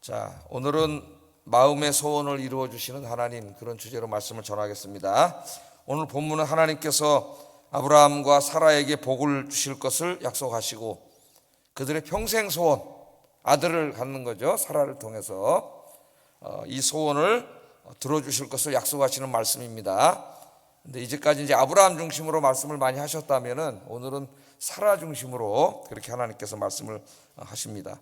자, 오늘은 마음의 소원을 이루어 주시는 하나님, 그런 주제로 말씀을 전하겠습니다. 오늘 본문은 하나님께서 아브라함과 사라에게 복을 주실 것을 약속하시고 그들의 평생 소원, 아들을 갖는 거죠. 사라를 통해서 이 소원을 들어주실 것을 약속하시는 말씀입니다. 근데 이제까지 이제 아브라함 중심으로 말씀을 많이 하셨다면은 오늘은 사라 중심으로 그렇게 하나님께서 말씀을 하십니다.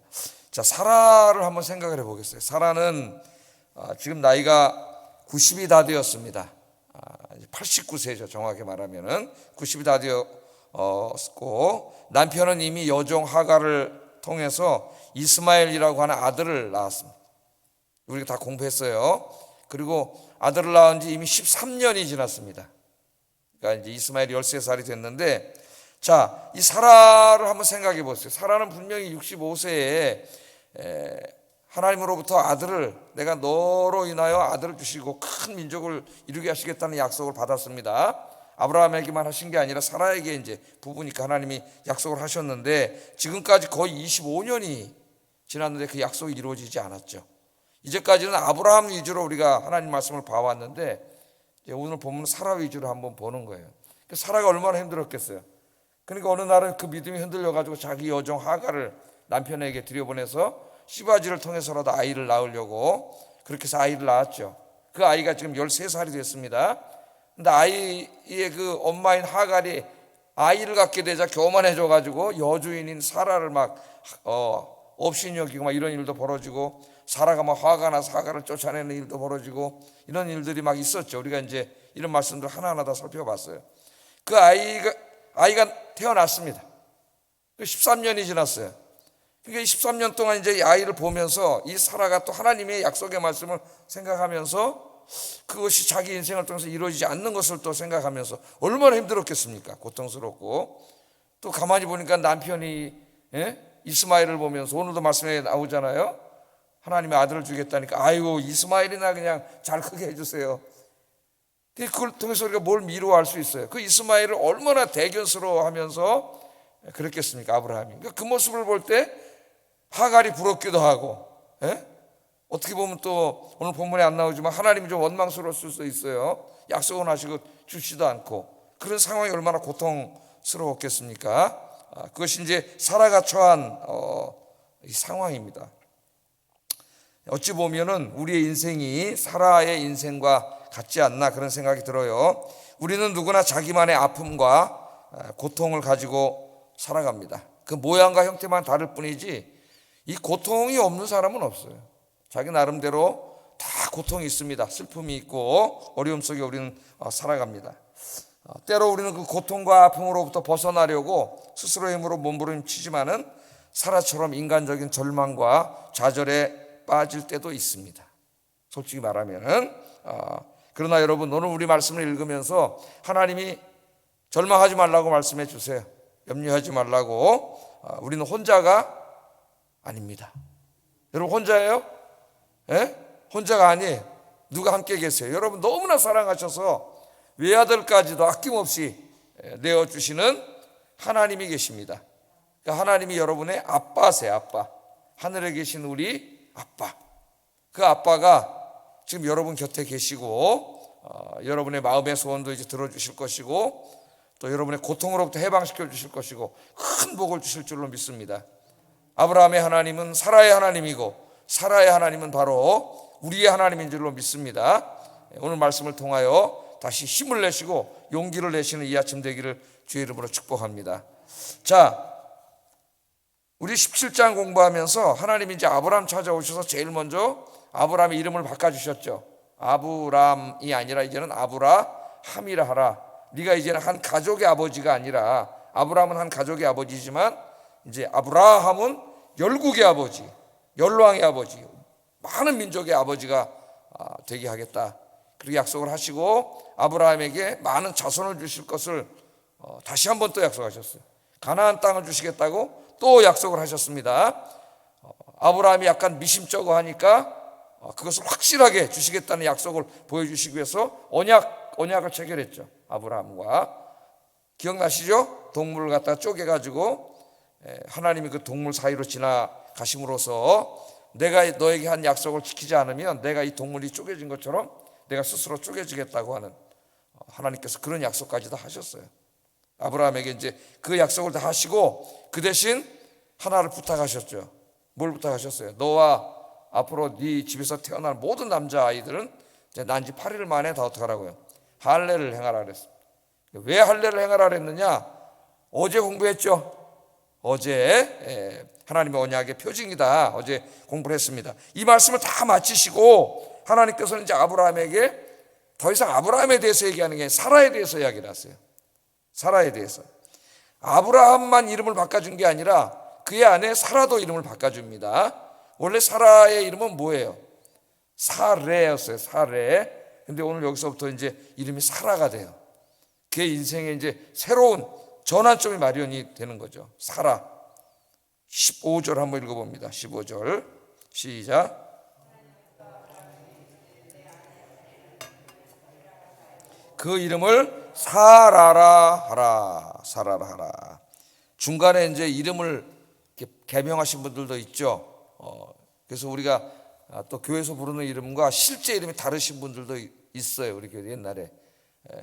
자, 사라를 한번 생각을 해보겠어요. 사라는 지금 나이가 90이 다 되었습니다. 89세죠. 정확히 말하면은 90이 다 되었고, 남편은 이미 여종 하갈을 통해서 이스마엘이라고 하는 아들을 낳았습니다. 우리가 다 공부했어요. 그리고 아들을 낳은 지 이미 13년이 지났습니다. 그러니까 이제 이스마엘이 13살이 됐는데, 자, 이 사라를 한번 생각해 보세요. 사라는 분명히 65세에 하나님으로부터 아들을, 내가 너로 인하여 아들을 주시고 큰 민족을 이루게 하시겠다는 약속을 받았습니다. 아브라함에게만 하신 게 아니라 사라에게 이제 부부니까 하나님이 약속을 하셨는데, 지금까지 거의 25년이 지났는데 그 약속이 이루어지지 않았죠. 이제까지는 아브라함 위주로 우리가 하나님 말씀을 봐왔는데, 오늘 보면 사라 위주로 한번 보는 거예요. 사라가 얼마나 힘들었겠어요. 그러니까 어느 날은 그 믿음이 흔들려가지고 자기 여종 하갈을 남편에게 들여보내서 시바지를 통해서라도 아이를 낳으려고 그렇게 해서 아이를 낳았죠. 그 아이가 지금 13살이 됐습니다. 근데 아이의 그 엄마인 하갈이 아이를 갖게 되자 교만해져가지고 여주인인 사라를 막 업신이 여기고 막 이런 일도 벌어지고, 사라가 막 화가 나서 하갈을 쫓아내는 일도 벌어지고, 이런 일들이 막 있었죠. 우리가 이제 이런 말씀들 하나하나 다 살펴봤어요. 그 아이가 태어났습니다. 13년이 지났어요. 그러니까 13년 동안 이제 이 아이를 보면서 이 사라가 또 하나님의 약속의 말씀을 생각하면서 그것이 자기 인생을 통해서 이루어지지 않는 것을 또 생각하면서 얼마나 힘들었겠습니까? 고통스럽고. 또 가만히 보니까 남편이 이스마엘을 보면서, 오늘도 말씀에 나오잖아요. 하나님의 아들을 주겠다니까, 아이고 이스마엘이나 그냥 잘 크게 해주세요. 그걸 통해서 우리가 뭘 미루어 할 수 있어요. 그 이스마엘을 얼마나 대견스러워하면서 그랬겠습니까, 아브라함이. 그러니까 그 모습을 볼 때 하갈이 부럽기도 하고, 어떻게 보면 또 오늘 본문에 안 나오지만 하나님이 좀 원망스러웠을 수도 있어요. 약속은 하시고 주시도 않고. 그런 상황이 얼마나 고통스러웠겠습니까? 그것이 이제 사라가 처한 이 상황입니다. 어찌 보면은 우리의 인생이 사라의 인생과 같지 않나, 그런 생각이 들어요. 우리는 누구나 자기만의 아픔과 고통을 가지고 살아갑니다. 그 모양과 형태만 다를 뿐이지 이 고통이 없는 사람은 없어요. 자기 나름대로 다 고통이 있습니다. 슬픔이 있고 어려움 속에 우리는 살아갑니다. 때로 우리는 그 고통과 아픔으로부터 벗어나려고 스스로의 힘으로 몸부림치지만은 사라처럼 인간적인 절망과 좌절에 빠질 때도 있습니다. 솔직히 말하면은. 그러나 여러분, 오늘 우리 말씀을 읽으면서 하나님이 절망하지 말라고 말씀해 주세요. 염려하지 말라고. 우리는 혼자가 아닙니다. 여러분 혼자예요? 혼자가 아니에요. 누가 함께 계세요. 여러분 너무나 사랑하셔서 외아들까지도 아낌없이 내어주시는 하나님이 계십니다. 그러니까 하나님이 여러분의 아빠세요. 아빠. 하늘에 계신 우리 아빠. 그 아빠가 지금 여러분 곁에 계시고, 여러분의 마음의 소원도 이제 들어주실 것이고, 또 여러분의 고통으로부터 해방시켜 주실 것이고, 큰 복을 주실 줄로 믿습니다. 아브라함의 하나님은 사라의 하나님이고, 사라의 하나님은 바로 우리의 하나님인 줄로 믿습니다. 오늘 말씀을 통하여 다시 힘을 내시고 용기를 내시는 이 아침 되기를 주의 이름으로 축복합니다. 자, 우리 17장 공부하면서 하나님이 이제 아브라함 찾아오셔서 제일 먼저 아브라함의 이름을 바꿔주셨죠. 아브람이 아니라 이제는 아브라함이라 하라. 네가 이제는 한 가족의 아버지가 아니라, 아브라함은 한 가족의 아버지지만 이제 아브라함은 열국의 아버지, 열왕의 아버지, 많은 민족의 아버지가 되게 하겠다. 그렇게 약속을 하시고 아브라함에게 많은 자손을 주실 것을 다시 한번 또 약속하셨어요. 가나안 땅을 주시겠다고 또 약속을 하셨습니다. 아브라함이 약간 미심쩍어 하니까 그것을 확실하게 주시겠다는 약속을 보여주시기 위해서 언약을 체결했죠. 아브라함과. 기억나시죠? 동물을 갖다가 쪼개가지고 하나님이 그 동물 사이로 지나가심으로써 내가 너에게 한 약속을 지키지 않으면 내가 이 동물이 쪼개진 것처럼 내가 스스로 쪼개지겠다고 하는, 하나님께서 그런 약속까지 다 하셨어요. 아브라함에게 이제 그 약속을 다 하시고 그 대신 하나를 부탁하셨죠. 뭘 부탁하셨어요? 너와 앞으로 네 집에서 태어날 모든 남자아이들은 이제 난지 8일 만에 다 어떡하라고요? 할례를 행하라 그랬습니다. 왜 할례를 행하라 그랬느냐? 어제 공부했죠. 어제 하나님의 언약의 표징이다. 어제 공부를 했습니다. 이 말씀을 다 마치시고 하나님께서는 이제 아브라함에게 더 이상 아브라함에 대해서 얘기하는 게 아니라 사라에 대해서 이야기를 하세요. 사라에 대해서. 아브라함만 이름을 바꿔준 게 아니라 그의 아내 사라도 이름을 바꿔줍니다. 원래 사라의 이름은 뭐예요? 사레였어요. 사레. 근데 오늘 여기서부터 이제 이름이 사라가 돼요. 그의 인생에 이제 새로운 전환점이 마련이 되는 거죠. 사라. 15절 한번 읽어봅니다. 15절 시작. 그 이름을 사라라 하라. 사라라 하라. 중간에 이제 이름을 개명하신 분들도 있죠. 그래서 우리가 또 교회에서 부르는 이름과 실제 이름이 다르신 분들도 있어요. 우리 교회 옛날에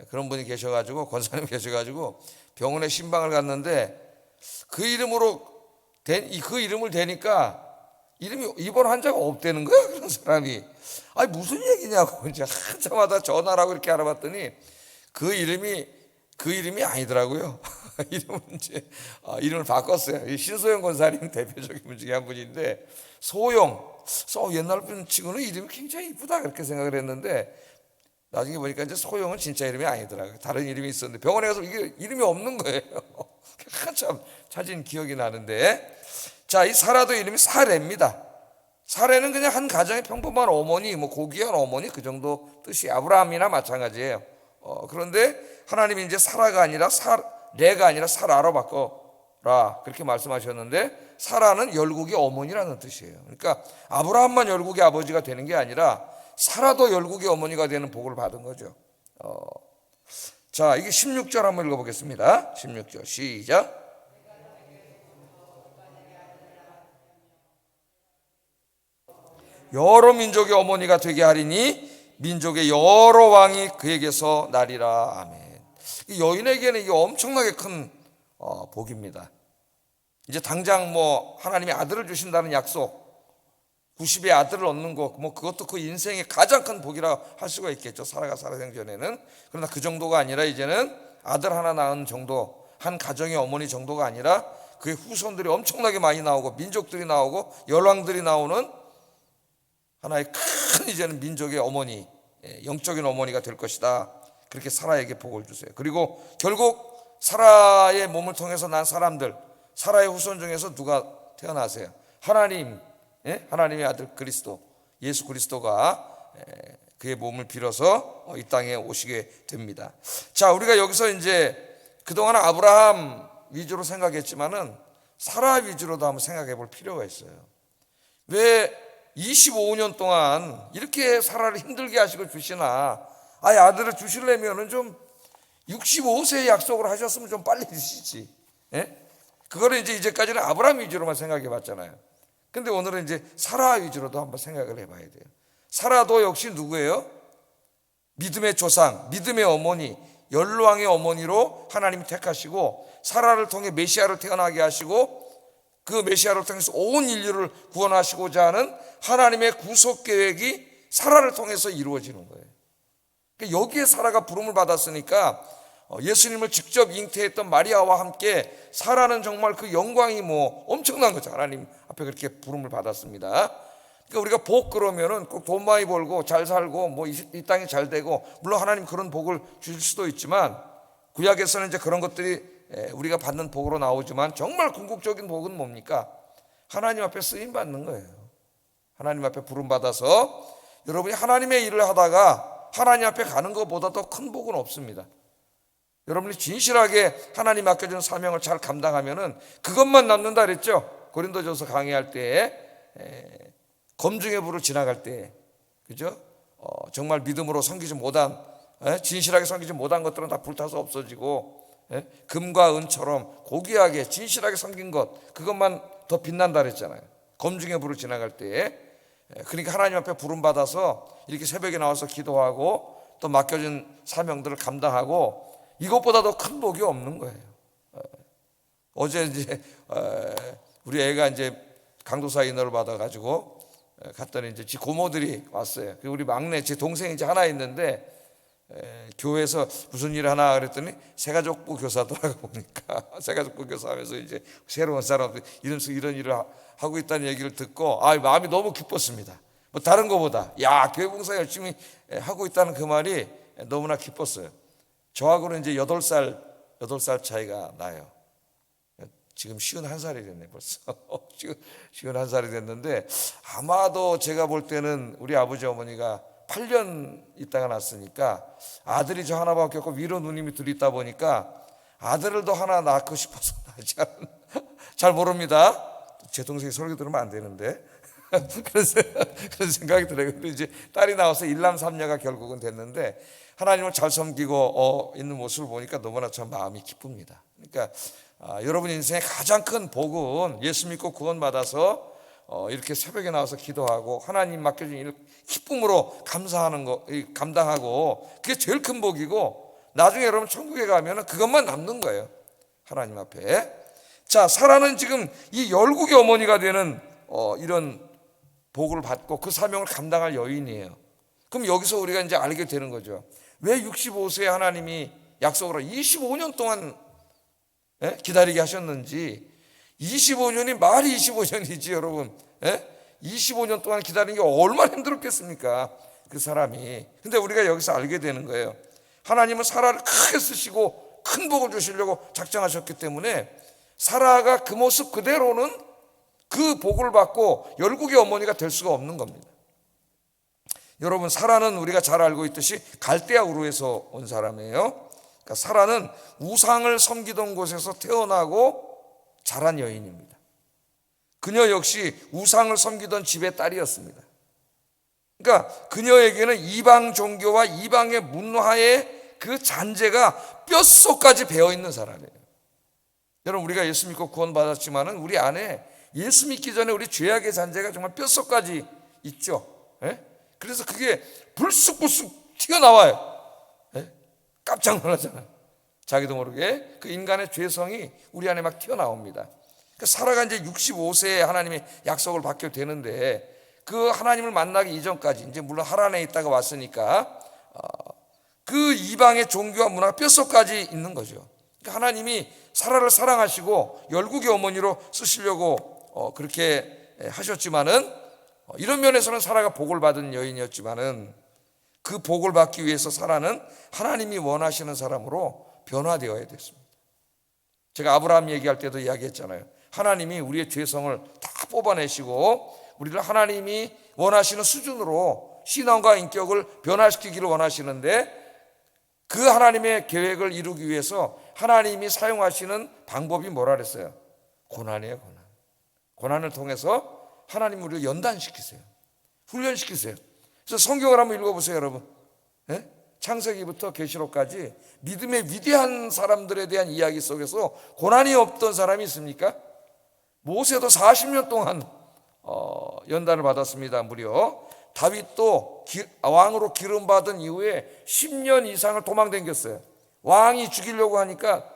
그런 분이 계셔가지고, 권사님 계셔가지고 병원에 신방을 갔는데 그 이름을 대니까 이름이 입원 환자가 없다는 거야. 그런 사람이. 아니 무슨 얘기냐고 이제 한참마다 전화를 하고 이렇게 알아봤더니 그 이름이 아니더라고요. 이름은 이제 이름을 바꿨어요. 신소영 권사님 대표적인 분 중에 한 분인데, 소영. 옛날 분 치고는 이름이 굉장히 이쁘다 그렇게 생각을 했는데 나중에 보니까 이제 소영은 진짜 이름이 아니더라고요. 다른 이름이 있었는데 병원에 가서 이게 이름이 없는 거예요. 한참 찾은 기억이 나는데, 자, 이 사라도 이름이 사레입니다. 사레는 그냥 한 가정의 평범한 어머니, 뭐 고귀한 어머니 그 정도 뜻이, 아브라함이나 마찬가지예요. 그런데 하나님이 이제 사라가 아니라 사레가 아니라 사라로 바꿔라 그렇게 말씀하셨는데, 사라는 열국의 어머니라는 뜻이에요. 그러니까 아브라함만 열국의 아버지가 되는 게 아니라 사라도 열국의 어머니가 되는 복을 받은 거죠. 자, 이게 16절 한번 읽어보겠습니다. 16절 시작. 여러 민족의 어머니가 되게 하리니 민족의 여러 왕이 그에게서 나리라. 아멘. 이 여인에게는 이게 엄청나게 큰 복입니다. 이제 당장 뭐 하나님이 아들을 주신다는 약속, 90의 아들을 얻는 것, 뭐 그것도 그 인생의 가장 큰 복이라 할 수가 있겠죠. 사라가 살아생전에는. 그러나 그 정도가 아니라 이제는 아들 하나 낳은 정도, 한 가정의 어머니 정도가 아니라 그의 후손들이 엄청나게 많이 나오고 민족들이 나오고 열왕들이 나오는 하나의 큰 이제는 민족의 어머니, 영적인 어머니가 될 것이다. 그렇게 사라에게 복을 주세요. 그리고 결국 사라의 몸을 통해서 난 사람들, 사라의 후손 중에서 누가 태어나세요? 하나님의 아들 그리스도, 예수 그리스도가 그의 몸을 빌어서 이 땅에 오시게 됩니다. 자, 우리가 여기서 이제 그동안 아브라함 위주로 생각했지만은 사라 위주로도 한번 생각해 볼 필요가 있어요. 왜 25년 동안 이렇게 사라를 힘들게 하시고 주시나? 아예 아들을 주시려면은 좀 65세의 약속을 하셨으면 좀 빨리 주시지. 그거를 이제까지는 아브라함 위주로만 생각해 봤잖아요. 근데 오늘은 이제 사라 위주로도 한번 생각을 해봐야 돼요. 사라도 역시 누구예요? 믿음의 조상, 믿음의 어머니, 열왕의 어머니로 하나님이 택하시고 사라를 통해 메시아를 태어나게 하시고 그 메시아를 통해서 온 인류를 구원하시고자 하는 하나님의 구속 계획이 사라를 통해서 이루어지는 거예요. 그러니까 여기에 사라가 부름을 받았으니까 예수님을 직접 잉태했던 마리아와 함께 사라는 정말 그 영광이 뭐 엄청난 거죠. 하나님 앞에 그렇게 부름을 받았습니다. 그러니까 우리가 복 그러면은 꼭 돈 많이 벌고 잘 살고 뭐 이 땅이 잘 되고, 물론 하나님 그런 복을 주실 수도 있지만 구약에서는 이제 그런 것들이 우리가 받는 복으로 나오지만 정말 궁극적인 복은 뭡니까? 하나님 앞에 쓰임 받는 거예요. 하나님 앞에 부름 받아서 여러분이 하나님의 일을 하다가 하나님 앞에 가는 것보다 더 큰 복은 없습니다. 여러분이 진실하게 하나님 맡겨준 사명을 잘 감당하면은 그것만 남는다 그랬죠. 고린도전서 강의할 때 검증의 불을 지나갈 때, 그죠? 정말 믿음으로 섬기지 못한, 진실하게 섬기지 못한 것들은 다 불타서 없어지고, 금과 은처럼 고귀하게 진실하게 섬긴 것, 그것만 더 빛난다 그랬잖아요. 검증의 불을 지나갈 때. 그러니까 하나님 앞에 부름받아서 이렇게 새벽에 나와서 기도하고 또 맡겨진 사명들을 감당하고 이것보다 더 큰 복이 없는 거예요. 어제 이제 우리 애가 이제 강도사 인허를 받아가지고 갔더니 이제 지 고모들이 왔어요. 우리 막내 제 동생이 이제 하나 있는데 교회에서 무슨 일 하나 그랬더니 새가족부 교사도 하고 보니까 새가족부 교사하면서 이제 새로운 사람들 이런 일을 하고 있다는 얘기를 듣고 마음이 너무 기뻤습니다. 뭐 다른 거보다 야 교회 봉사 열심히 하고 있다는 그 말이 너무나 기뻤어요. 저하고는 이제 8살 차이가 나요. 지금 51살이 됐네 벌써. 51살이 됐는데 아마도 제가 볼 때는 우리 아버지 어머니가 8년 있다가 났으니까 아들이 저 하나밖에 없고 위로 누님이 둘 있다 보니까 아들을 더 하나 낳고 싶어서 잘 모릅니다. 제 동생이 설교 들으면 안 되는데 그런 생각이 들어요. 그리고 이제 딸이 나와서 일남 삼녀가 결국은 됐는데 하나님을 잘 섬기고 있는 모습을 보니까 너무나 참 마음이 기쁩니다. 그러니까 여러분 인생의 가장 큰 복은 예수 믿고 구원받아서 이렇게 새벽에 나와서 기도하고 하나님 맡겨진 일 기쁨으로 감사하는 거 감당하고 그게 제일 큰 복이고 나중에 여러분 천국에 가면 그것만 남는 거예요. 하나님 앞에. 자, 사라는 지금 이 열국의 어머니가 되는 이런 복을 받고 그 사명을 감당할 여인이에요. 그럼 여기서 우리가 이제 알게 되는 거죠. 왜 65세에 하나님이 약속을 25년 동안 기다리게 하셨는지. 25년이 말이 25년이지 여러분. 25년 동안 기다리는 게 얼마나 힘들었겠습니까? 그 사람이. 근데 우리가 여기서 알게 되는 거예요. 하나님은 사라를 크게 쓰시고 큰 복을 주시려고 작정하셨기 때문에 사라가 그 모습 그대로는 그 복을 받고 열국의 어머니가 될 수가 없는 겁니다. 여러분, 사라는 우리가 잘 알고 있듯이 갈대아 우르에서 온 사람이에요. 그러니까 사라는 우상을 섬기던 곳에서 태어나고 자란 여인입니다. 그녀 역시 우상을 섬기던 집의 딸이었습니다. 그러니까 그녀에게는 이방 종교와 이방의 문화의 그 잔재가 뼛속까지 배어있는 사람이에요. 여러분, 우리가 예수 믿고 구원받았지만은 우리 안에 예수 믿기 전에 우리 죄악의 잔재가 정말 뼛속까지 있죠. 그래서 그게 불쑥불쑥 튀어나와요. 깜짝 놀라잖아요. 자기도 모르게 그 인간의 죄성이 우리 안에 막 튀어나옵니다. 그러니까 사라가 이제 65세에 하나님의 약속을 받게 되는데 그 하나님을 만나기 이전까지 이제 물론 하란에 있다가 왔으니까 그 이방의 종교와 문화가 뼛속까지 있는 거죠. 그러니까 하나님이 사라를 사랑하시고 열국의 어머니로 쓰시려고 그렇게 하셨지만은 이런 면에서는 사라가 복을 받은 여인이었지만은 그 복을 받기 위해서 사라는 하나님이 원하시는 사람으로 변화되어야 됐습니다. 제가 아브라함 얘기할 때도 이야기했잖아요. 하나님이 우리의 죄성을 다 뽑아내시고 우리를 하나님이 원하시는 수준으로 신앙과 인격을 변화시키기를 원하시는데 그 하나님의 계획을 이루기 위해서 하나님이 사용하시는 방법이 뭐라 그랬어요? 고난이에요. 고난을 통해서 하나님 우리를 연단시키세요. 훈련시키세요. 그래서 성경을 한번 읽어보세요, 여러분. 창세기부터 계시록까지 믿음의 위대한 사람들에 대한 이야기 속에서 고난이 없던 사람이 있습니까? 모세도 40년 동안 연단을 받았습니다. 무려 다윗도 왕으로 기름받은 이후에 10년 이상을 도망다녔어요. 왕이 죽이려고 하니까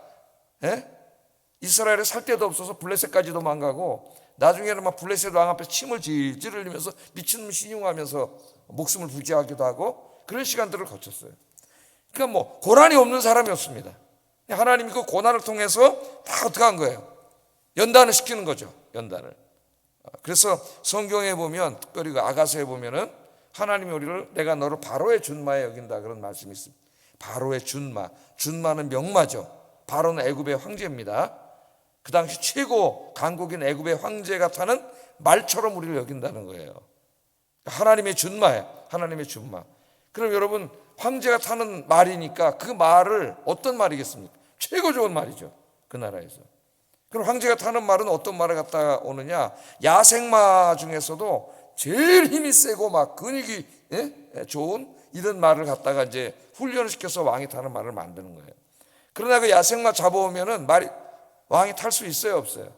이스라엘에 살 데도 없어서 블레셋까지 도망가고 나중에는 막 블레셋 왕 앞에서 침을 질질 흘리면서 미친놈 신용하면서 목숨을 부지하기도 하고 그런 시간들을 거쳤어요. 그러니까 뭐 고난이 없는 사람이 없습니다. 하나님이 그 고난을 통해서 다 어떻게 한 거예요? 연단을 시키는 거죠. 연단을. 그래서 성경에 보면 특별히 그 아가서에 보면은 하나님이 우리를 내가 너를 바로의 준마에 여긴다 그런 말씀이 있습니다. 바로의 준마. 준마는 명마죠. 바로는 애굽의 황제입니다. 그 당시 최고 강국인 애굽의 황제가 타는 말처럼 우리를 여긴다는 거예요. 하나님의 준마예요. 하나님의 준마. 그럼 여러분 황제가 타는 말이니까 그 말을 어떤 말이겠습니까? 최고 좋은 말이죠. 그 나라에서. 그럼 황제가 타는 말은 어떤 말을 갖다가 오느냐? 야생마 중에서도 제일 힘이 세고 막 근육이 좋은 이런 말을 갖다가 이제 훈련을 시켜서 왕이 타는 말을 만드는 거예요. 그러나 그 야생마 잡아오면은 왕이 탈 수 있어요, 없어요?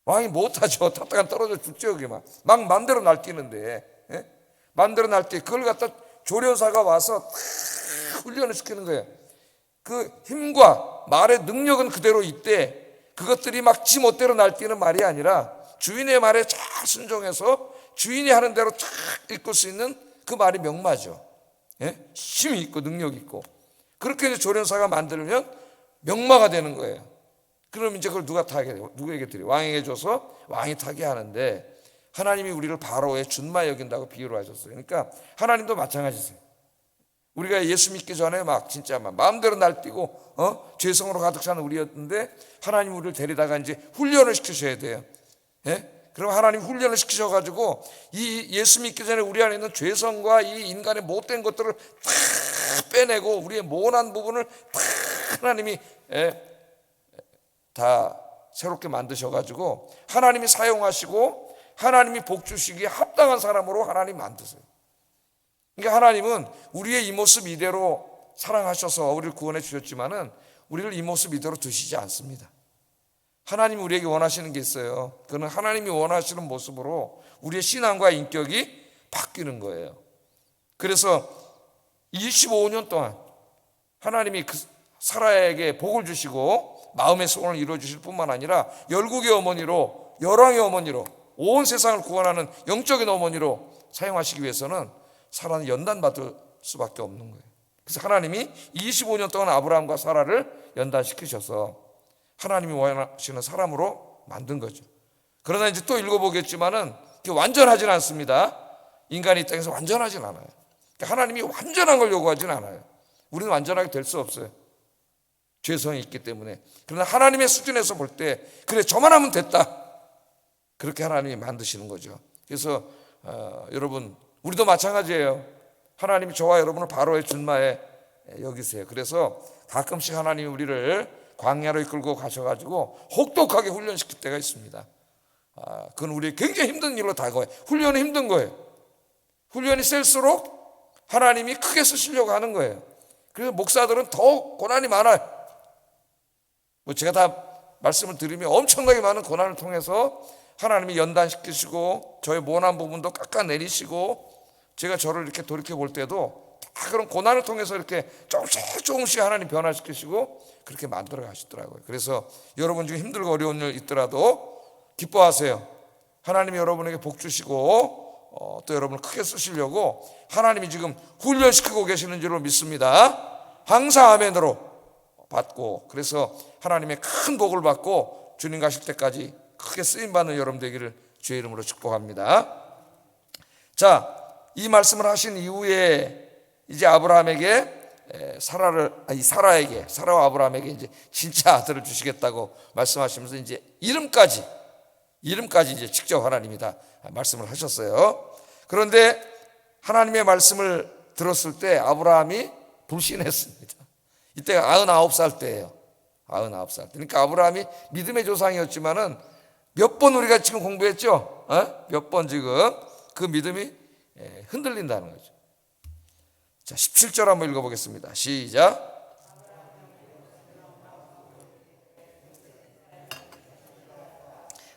왕이 못하죠. 탔다가 떨어져 죽죠. 여기만 막 마음대로 날뛰는데, 예? 마음대로 날뛰 그걸 갖다 조련사가 와서 훈련을 시키는 거예요. 그 힘과 말의 능력은 그대로 있대. 그것들이 막 지 멋대로 날뛰는 말이 아니라 주인의 말에 잘 순종해서 주인이 하는 대로 잘 이끌 수 있는 그 말이 명마죠. 예? 힘이 있고 능력이 있고. 그렇게 이제 조련사가 만들면 명마가 되는 거예요. 그럼 이제 그걸 누가 타게 돼요? 누구에게 드려? 왕에게 줘서 왕이 타게 하는데, 하나님이 우리를 바로의 준마 여긴다고 비유를 하셨어요. 그러니까 하나님도 마찬가지세요. 우리가 예수 믿기 전에 막 진짜 막 마음대로 날뛰고 죄성으로 가득 찬 우리였는데, 하나님 우리를 데리다가 이제 훈련을 시키셔야 돼요. 예? 그럼 하나님 훈련을 시키셔가지고 이 예수 믿기 전에 우리 안에 있는 죄성과 이 인간의 못된 것들을 다 빼내고 우리의 모난 부분을 다 하나님이 다 새롭게 만드셔가지고 하나님이 사용하시고 하나님이 복 주시기에 합당한 사람으로 하나님 만드세요. 그러니까 하나님은 우리의 이 모습 이대로 사랑하셔서 우리를 구원해 주셨지만은 우리를 이 모습 이대로 두시지 않습니다. 하나님이 우리에게 원하시는 게 있어요. 그는 하나님이 원하시는 모습으로 우리의 신앙과 인격이 바뀌는 거예요. 그래서 25년 동안 하나님이 그 사라에게 복을 주시고 마음의 소원을 이루어 주실 뿐만 아니라 열국의 어머니로, 열왕의 어머니로, 온 세상을 구원하는 영적인 어머니로 사용하시기 위해서는 사라는 연단받을 수밖에 없는 거예요. 그래서 하나님이 25년 동안 아브라함과 사라를 연단시키셔서 하나님이 원하시는 사람으로 만든 거죠. 그러나 이제 또 읽어보겠지만은 완전하진 않습니다. 인간이 이 땅에서 완전하진 않아요. 그러니까 하나님이 완전한 걸 요구하진 않아요. 우리는 완전하게 될 수 없어요. 죄성이 있기 때문에. 그러나 하나님의 수준에서 볼 때 그래 저만 하면 됐다, 그렇게 하나님이 만드시는 거죠. 그래서 여러분 우리도 마찬가지예요. 하나님이 저와 여러분을 바로의 준마에 여기세요. 그래서 가끔씩 하나님이 우리를 광야로 이끌고 가셔가지고 혹독하게 훈련시킬 때가 있습니다. 그건 우리 굉장히 힘든 일로 다가와요. 훈련이 힘든 거예요. 훈련이 셀수록 하나님이 크게 쓰시려고 하는 거예요. 그래서 목사들은 더 고난이 많아요. 제가 다 말씀을 드리면 엄청나게 많은 고난을 통해서 하나님이 연단시키시고 저의 모난 부분도 깎아내리시고, 제가 저를 이렇게 돌이켜 볼 때도 다 그런 고난을 통해서 이렇게 조금씩 하나님 변화시키시고 그렇게 만들어 가시더라고요. 그래서 여러분 중에 힘들고 어려운 일 있더라도 기뻐하세요. 하나님이 여러분에게 복 주시고 또 여러분을 크게 쓰시려고 하나님이 지금 훈련시키고 계시는 줄로 믿습니다. 항상 아멘으로 받고, 그래서 하나님의 큰 복을 받고 주님 가실 때까지 크게 쓰임받는 여러분 되기를 주의 이름으로 축복합니다. 자, 이 말씀을 하신 이후에 이제 아브라함에게 사라와 아브라함에게 이제 진짜 아들을 주시겠다고 말씀하시면서 이제 이름까지 이제 직접 하나님이 다 말씀을 하셨어요. 그런데 하나님의 말씀을 들었을 때 아브라함이 불신했습니다. 이때가 99살 때예요. 99살 때. 그러니까 아브라함이 믿음의 조상이었지만은 몇 번 우리가 지금 공부했죠? 몇 번 지금 그 믿음이 흔들린다는 거죠. 자, 17절 한번 읽어보겠습니다. 시작.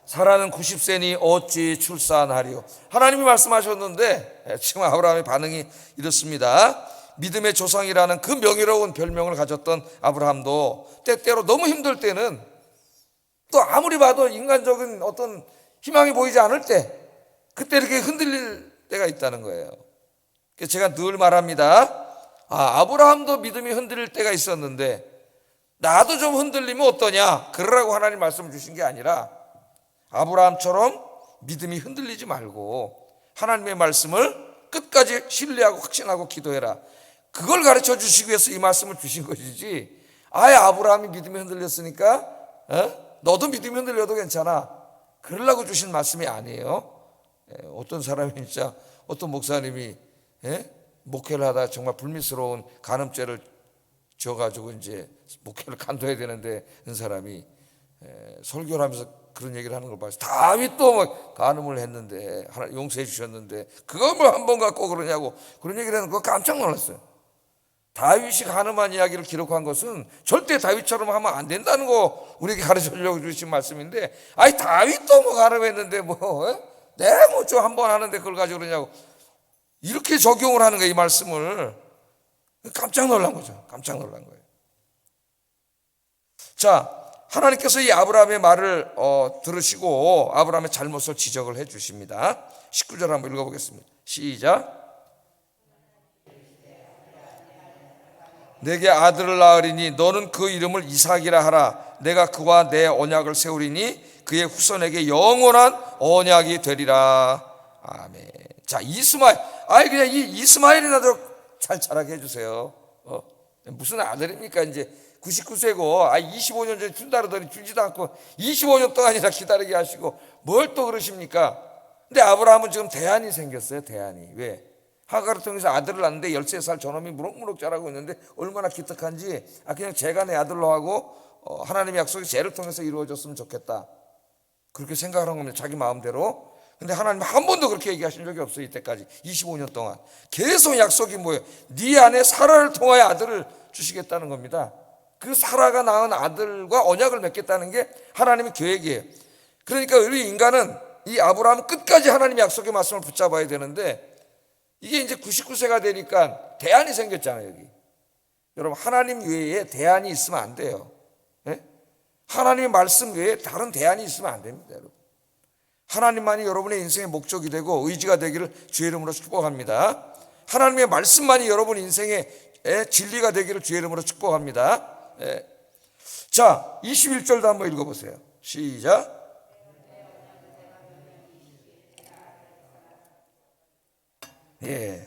사라는 90세니 어찌 출산하리요. 하나님이 말씀하셨는데 지금 아브라함의 반응이 이렇습니다. 믿음의 조상이라는 그 명예로운 별명을 가졌던 아브라함도 때때로 너무 힘들 때는, 또 아무리 봐도 인간적인 어떤 희망이 보이지 않을 때, 그때 이렇게 흔들릴 때가 있다는 거예요. 제가 늘 말합니다. 아브라함도 믿음이 흔들릴 때가 있었는데 나도 좀 흔들리면 어떠냐, 그러라고 하나님 말씀을 주신 게 아니라 아브라함처럼 믿음이 흔들리지 말고 하나님의 말씀을 끝까지 신뢰하고 확신하고 기도해라, 그걸 가르쳐 주시기 위해서 이 말씀을 주신 것이지, 아예 아브라함이 믿음이 흔들렸으니까 너도 믿음이 흔들려도 괜찮아, 그러려고 주신 말씀이 아니에요. 어떤 사람이 진짜, 어떤 목사님이 목회를 하다 정말 불미스러운 간음죄를 지어가지고 이제 목회를 간도해야 되는데, 그 사람이 설교를 하면서 그런 얘기를 하는 걸 봐서, 다윗도 뭐 간음을 했는데 하나님 용서해 주셨는데 그걸 뭐 한 번 갖고 그러냐고 그런 얘기를 하는 거 깜짝 놀랐어요. 다윗이 간음한 이야기를 기록한 것은 절대 다윗처럼 하면 안 된다는 거 우리에게 가르쳐 주려고 주신 말씀인데, 아니 다윗도 뭐 간음했는데 내가 뭐 좀 한 번 하는데 그걸 가지고 그러냐고 이렇게 적용을 하는 거예요. 이 말씀을. 깜짝 놀란 거죠. 깜짝 놀란 거예요. 자, 하나님께서 이 아브라함의 말을 들으시고 아브라함의 잘못을 지적을 해 주십니다. 19절 한번 읽어보겠습니다. 시작. 내게 아들을 낳으리니 너는 그 이름을 이삭이라 하라. 내가 그와 내 언약을 세우리니 그의 후손에게 영원한 언약이 되리라. 아멘. 자, 이스마엘. 그냥 이 이스마엘이라도 잘 자라게 해주세요. 무슨 아들입니까? 이제 99세고 25년 전에 준다 그러더니 주지도 않고 25년 동안이나 기다리게 하시고 뭘 또 그러십니까? 근데 아브라함은 지금 대안이 생겼어요. 대안이. 왜? 하가를 통해서 아들을 낳는데 13살 저놈이 무럭무럭 자라고 있는데 얼마나 기특한지, 그냥 제가 내 아들로 하고 하나님의 약속이 쟤를 통해서 이루어졌으면 좋겠다, 그렇게 생각하는 겁니다. 자기 마음대로. 근데 하나님 한 번도 그렇게 얘기하신 적이 없어요. 이때까지 25년 동안 계속 약속이 뭐예요? 네 안에 사라를 통하여 아들을 주시겠다는 겁니다. 그 사라가 낳은 아들과 언약을 맺겠다는 게 하나님의 계획이에요. 그러니까 우리 인간은 이 아브라함은 끝까지 하나님의 약속의 말씀을 붙잡아야 되는데, 이게 이제 99세가 되니까 대안이 생겼잖아요. 여기 여러분, 하나님 외에 대안이 있으면 안 돼요. 네? 하나님의 말씀 외에 다른 대안이 있으면 안 됩니다. 여러분, 하나님만이 여러분의 인생의 목적이 되고 의지가 되기를 주의 이름으로 축복합니다. 하나님의 말씀만이 여러분 인생의 진리가 되기를 주의 이름으로 축복합니다. 자, 21절도 한번 읽어보세요. 시작.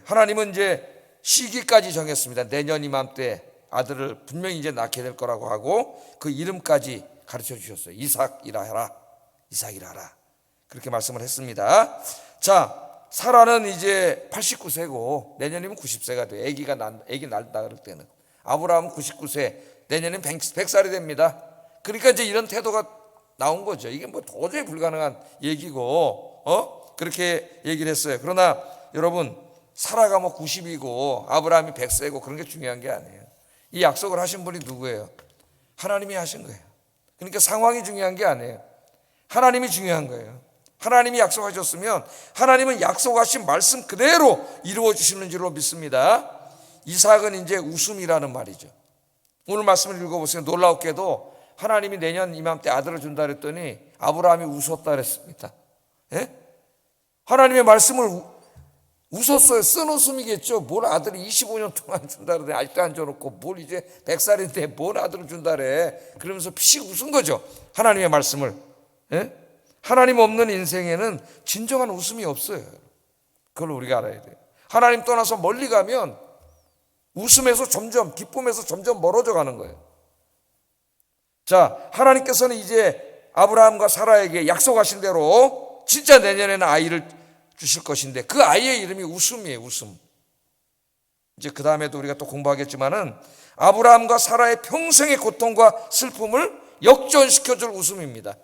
하나님은 이제 시기까지 정했습니다. 내년 이맘때 아들을 분명히 이제 낳게 될 거라고 하고 그 이름까지 가르쳐 주셨어요. 이삭이라 하라. 이삭이라 하라. 그렇게 말씀을 했습니다. 자, 사라는 이제 89세고 내년이면 90세가 돼요. 아기 낳다 그럴 때는. 아브라함은 99세, 내년엔 100살이 됩니다. 그러니까 이제 이런 태도가 나온 거죠. 이게 뭐 도저히 불가능한 얘기고, 그렇게 얘기를 했어요. 그러나 여러분, 사라가 뭐 90이고 아브라함이 100세고 그런 게 중요한 게 아니에요. 이 약속을 하신 분이 누구예요? 하나님이 하신 거예요. 그러니까 상황이 중요한 게 아니에요. 하나님이 중요한 거예요. 하나님이 약속하셨으면 하나님은 약속하신 말씀 그대로 이루어 주시는 줄로 믿습니다. 이삭은 이제 웃음이라는 말이죠. 오늘 말씀을 읽어보세요. 놀랍게도 하나님이 내년 이맘때 아들을 준다 그랬더니 아브라함이 웃었다 그랬습니다. 하나님의 말씀을 웃었어요. 쓴 웃음이겠죠. 뭘 아들이 25년 동안 준다 그러더니 아직도 안 줘놓고 뭘 이제 100살인데 뭘 아들을 준다 그래. 그러면서 피식 웃은 거죠. 하나님의 말씀을. 하나님 없는 인생에는 진정한 웃음이 없어요. 그걸 우리가 알아야 돼요. 하나님 떠나서 멀리 가면 웃음에서 점점, 기쁨에서 점점 멀어져 가는 거예요. 자, 하나님께서는 이제 아브라함과 사라에게 약속하신 대로 진짜 내년에는 아이를 주실 것인데 그 아이의 이름이 웃음이에요. 웃음. 이제 그 다음에도 우리가 또 공부하겠지만은 아브라함과 사라의 평생의 고통과 슬픔을 역전시켜줄 웃음입니다.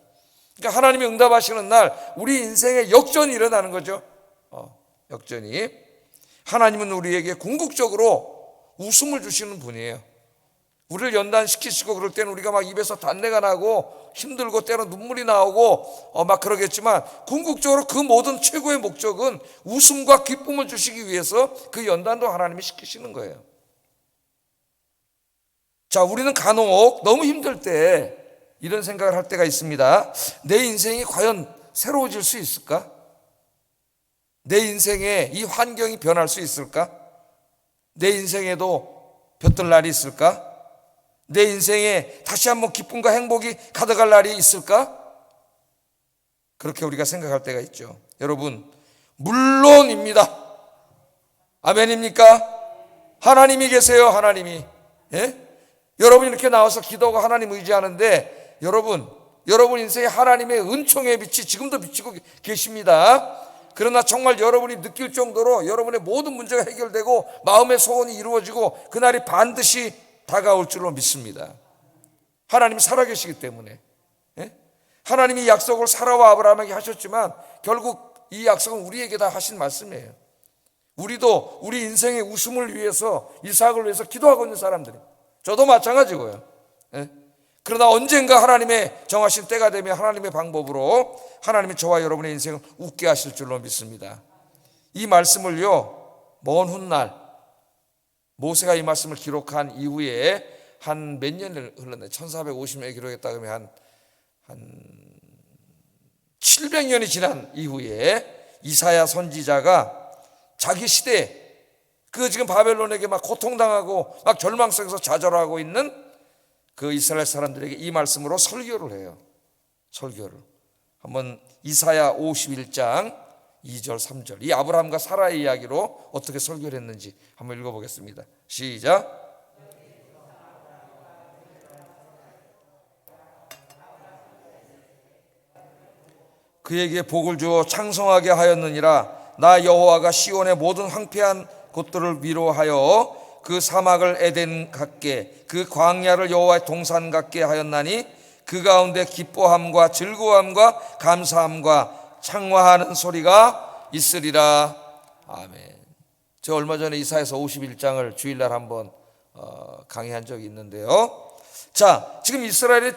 그러니까 하나님이 응답하시는 날 우리 인생에 역전이 일어나는 거죠. 역전이. 하나님은 우리에게 궁극적으로 웃음을 주시는 분이에요. 우리를 연단시키시고 그럴 때는 우리가 막 입에서 단내가 나고 힘들고 때로 눈물이 나오고 막 그러겠지만 궁극적으로 그 모든 최고의 목적은 웃음과 기쁨을 주시기 위해서 그 연단도 하나님이 시키시는 거예요. 자, 우리는 간혹 너무 힘들 때 이런 생각을 할 때가 있습니다. 내 인생이 과연 새로워질 수 있을까? 내 인생에 이 환경이 변할 수 있을까? 내 인생에도 볕들 날이 있을까? 내 인생에 다시 한번 기쁨과 행복이 가득할 날이 있을까? 그렇게 우리가 생각할 때가 있죠. 여러분, 물론입니다. 아멘입니까? 하나님이 계세요. 하나님이. 여러분이 이렇게 나와서 기도하고 하나님 의지하는데 여러분 인생에 하나님의 은총의 빛이 지금도 비치고 계십니다. 그러나 정말 여러분이 느낄 정도로 여러분의 모든 문제가 해결되고 마음의 소원이 이루어지고 그날이 반드시 다가올 줄로 믿습니다. 하나님이 살아계시기 때문에. 하나님이 약속을 사라와 아브라함에게 하셨지만 결국 이 약속은 우리에게 다 하신 말씀이에요. 우리도 우리 인생의 웃음을 위해서, 이삭을 위해서 기도하고 있는 사람들이, 저도 마찬가지고요. 예? 그러나 언젠가 하나님의 정하신 때가 되면 하나님의 방법으로 하나님이 저와 여러분의 인생을 웃게 하실 줄로 믿습니다. 이 말씀을요, 먼 훗날 모세가 이 말씀을 기록한 이후에 한 몇 년을 흘렀네. 1450년에 기록했다 그러면 한 700년이 지난 이후에 이사야 선지자가 자기 시대에 그 지금 바벨론에게 막 고통당하고 막 절망 속에서 좌절하고 있는 그 이스라엘 사람들에게 이 말씀으로 설교를 해요. 설교를 한번 이사야 51장 2절 3절 이 아브라함과 사라의 이야기로 어떻게 설교를 했는지 한번 읽어보겠습니다. 시작. 그에게 복을 주어 창성하게 하였느니라. 나 여호와가 시온의 모든 황폐한 곳들을 위로하여 그 사막을 에덴 같게 그 광야를 여호와의 동산 같게 하였나니 그 가운데 기뻐함과 즐거움과 감사함과 창화하는 소리가 있으리라. 아멘. 저 얼마 전에 이사야서 51장을 주일날 한번 강의한 적이 있는데요. 자, 지금 이스라엘이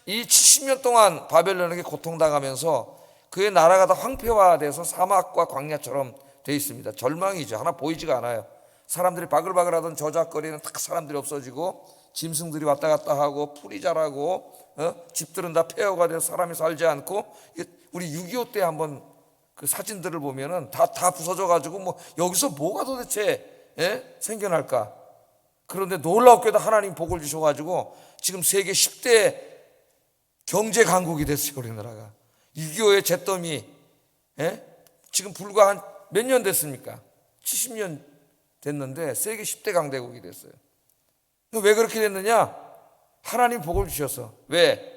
이 70년 동안 바벨론에게 고통당하면서 그의 나라가 다 황폐화돼서 사막과 광야처럼 되어 있습니다. 절망이죠. 하나 보이지가 않아요. 사람들이 바글바글하던 저작거리는 딱 사람들이 없어지고 짐승들이 왔다 갔다 하고 풀이 자라고 집들은 다 폐허가 돼서 사람이 살지 않고, 우리 6.25 때 한번 그 사진들을 보면은 다 부서져 가지고 뭐 여기서 뭐가 도대체 생겨날까. 그런데 놀랍게도 하나님 복을 주셔가지고 지금 세계 10대 경제 강국이 됐어요. 우리나라가 6.25의 잿더미 지금 불과 한 몇 년 됐습니까? 70년 됐는데 세계 10대 강대국이 됐어요. 왜 그렇게 됐느냐? 하나님 복을 주셔서. 왜?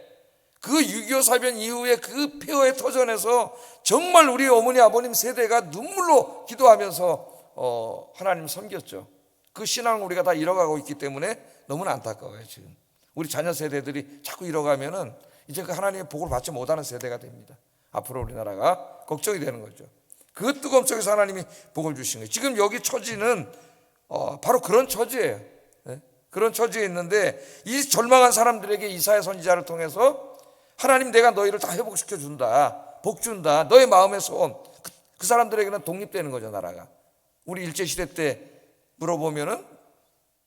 그 6.25 사변 이후에 그 폐허의 터전에서 정말 우리 어머니 아버님 세대가 눈물로 기도하면서 하나님 섬겼죠. 그 신앙을 우리가 다 잃어가고 있기 때문에 너무나 안타까워요. 지금 우리 자녀 세대들이 자꾸 잃어가면은 이제 그 하나님의 복을 받지 못하는 세대가 됩니다. 앞으로 우리나라가 걱정이 되는 거죠. 그 뜨거움 속에서 하나님이 복을 주신 거예요. 지금 여기 처지는 바로 그런 처지예요. 그런 처지에 있는데 이 절망한 사람들에게 이사야 선지자를 통해서 하나님, 내가 너희를 다 회복시켜 준다, 복 준다, 너의 마음의 소원. 그 사람들에게는 독립되는 거죠. 나라가. 우리 일제시대 때 물어보면은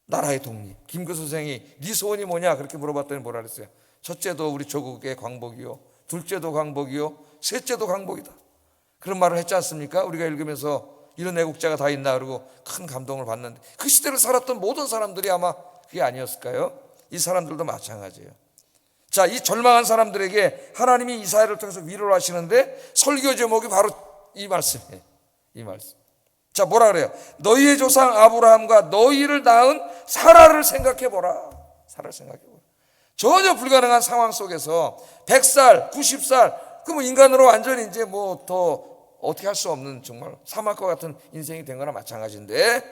나라의 독립. 김구 선생이 네 소원이 뭐냐 그렇게 물어봤더니 뭐라 그랬어요? 첫째도 우리 조국의 광복이요, 둘째도 광복이요, 셋째도 광복이다. 그런 말을 했지 않습니까? 우리가 읽으면서 이런 애국자가 다 있나 그러고 큰 감동을 받는데, 그 시대를 살았던 모든 사람들이 아마 그게 아니었을까요? 이 사람들도 마찬가지예요. 자, 이 절망한 사람들에게 하나님이 이사야를 통해서 위로를 하시는데 설교 제목이 바로 이 말씀이에요. 이 말씀. 자, 뭐라 그래요? 너희의 조상 아브라함과 너희를 낳은 사라를 생각해보라. 사라를 생각해보라. 전혀 불가능한 상황 속에서 100살, 90살, 그럼 인간으로 완전히 이제 뭐 더 어떻게 할 수 없는 정말 사막과 같은 인생이 된 거나 마찬가지인데,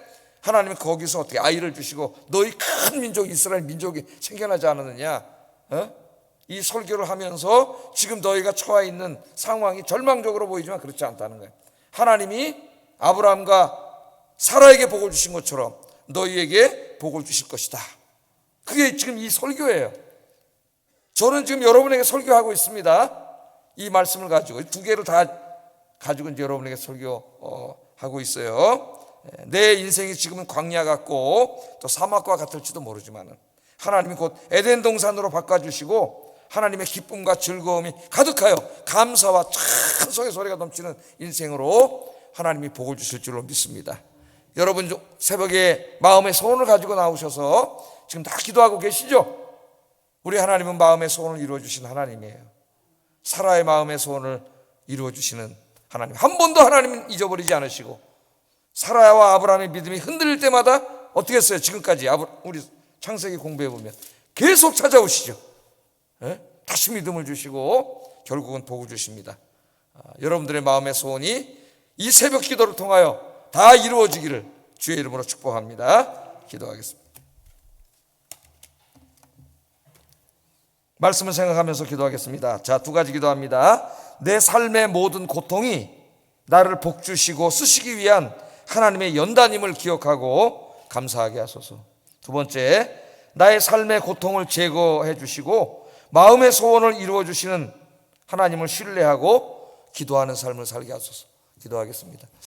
하나님은 거기서 어떻게 아이를 주시고 너희 큰 민족 이스라엘 민족이 생겨나지 않았느냐? 이 설교를 하면서 지금 너희가 처해 있는 상황이 절망적으로 보이지만 그렇지 않다는 거예요. 하나님이 아브라함과 사라에게 복을 주신 것처럼 너희에게 복을 주실 것이다. 그게 지금 이 설교예요. 저는 지금 여러분에게 설교하고 있습니다. 이 말씀을 가지고 두 개를 다 가지고 이제 여러분에게 설교하고 있어요. 내 인생이 지금은 광야 같고 또 사막과 같을지도 모르지만 하나님이 곧 에덴 동산으로 바꿔주시고 하나님의 기쁨과 즐거움이 가득하여 감사와 찬송의 소리가 넘치는 인생으로 하나님이 복을 주실 줄로 믿습니다. 여러분 새벽에 마음의 소원을 가지고 나오셔서 지금 다 기도하고 계시죠? 우리 하나님은 마음의 소원을 이루어주신 하나님이에요. 사라의 마음의 소원을 이루어주시는 하나님. 한 번도 하나님은 잊어버리지 않으시고 사라와 아브라함의 믿음이 흔들릴 때마다 어떻게 했어요? 지금까지 우리 창세기 공부해 보면 계속 찾아오시죠. 다시 믿음을 주시고 결국은 복을 주십니다. 여러분들의 마음의 소원이 이 새벽 기도를 통하여 다 이루어지기를 주의 이름으로 축복합니다. 기도하겠습니다. 말씀을 생각하면서 기도하겠습니다. 자, 두 가지 기도합니다. 내 삶의 모든 고통이 나를 복주시고 쓰시기 위한 하나님의 연단임을 기억하고 감사하게 하소서. 두 번째, 나의 삶의 고통을 제거해 주시고 마음의 소원을 이루어 주시는 하나님을 신뢰하고 기도하는 삶을 살게 하소서. 기도하겠습니다.